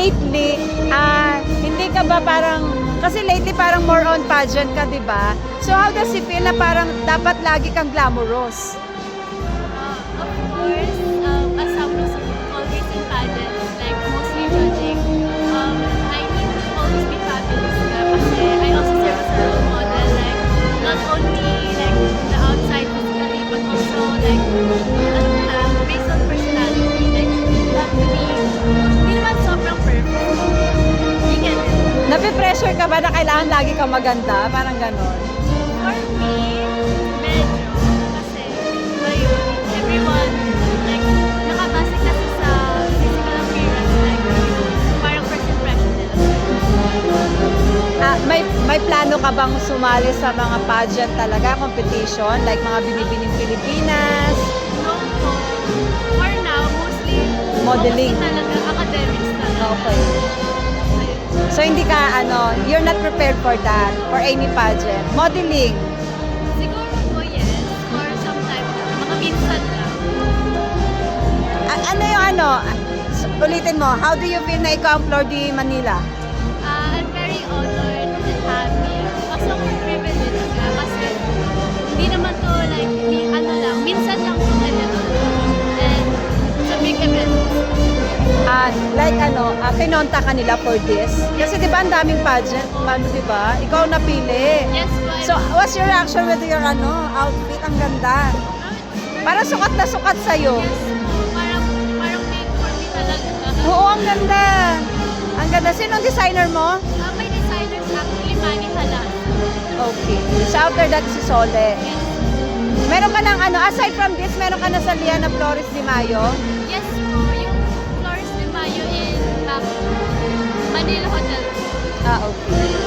lately, hindi ka ba parang, kasi lately parang more on pageant ka, di ba? So how does it feel na parang dapat lagi kang glamorous? Of course, as someone who's always in pageants, like mostly judging, I need to always be fabulous kasi I also serve as a role model, like not only like the outside physically, but also like based on personality, like not to be, hindi naman sobrang perfect. You get it? Nape-pressure ka ba na kailangan lagi kang maganda? Parang ganon. For me, medyo. Kasi, ayun, everyone, like, nakabase kasi sa physical appearance, like, parang first impression nila. May plano ka bang sumali sa mga pageant talaga, competition? Like mga binibining Pilipinas? No po. For now, mostly, Modeling. focus talaga, academics talaga. Okay. Ayun. So hindi ka, you're not prepared for that, for any pageant. Modeling. Siguro po, yes. For some time lang. Mga minsan lang. Ano yung ulitin mo, how do you feel na ikaw ang Flor de Manila? I'm very honored and happy. Also, privileged nga kasi hindi naman to like, minsan lang po ganito. And it's a big event. Like pinonta ka nila for this? Kasi di ba ang daming pageant, di ba? Ikaw napili. Yes po. So, what's your reaction with your outfit? Ang ganda. Parang sukat na sukat sa'yo. Yes po. Parang made for me talaga. Oo, ang ganda. Ang ganda. Sino ang designer mo? May designers actually, Manny Halas. Okay. So, after that, si Sole. Yes. Meron ka ng aside from this, meron ka na sa Liana Flores de Mayo? Yes po. Yung Flores de Mayo in Manila Hotel. Okay.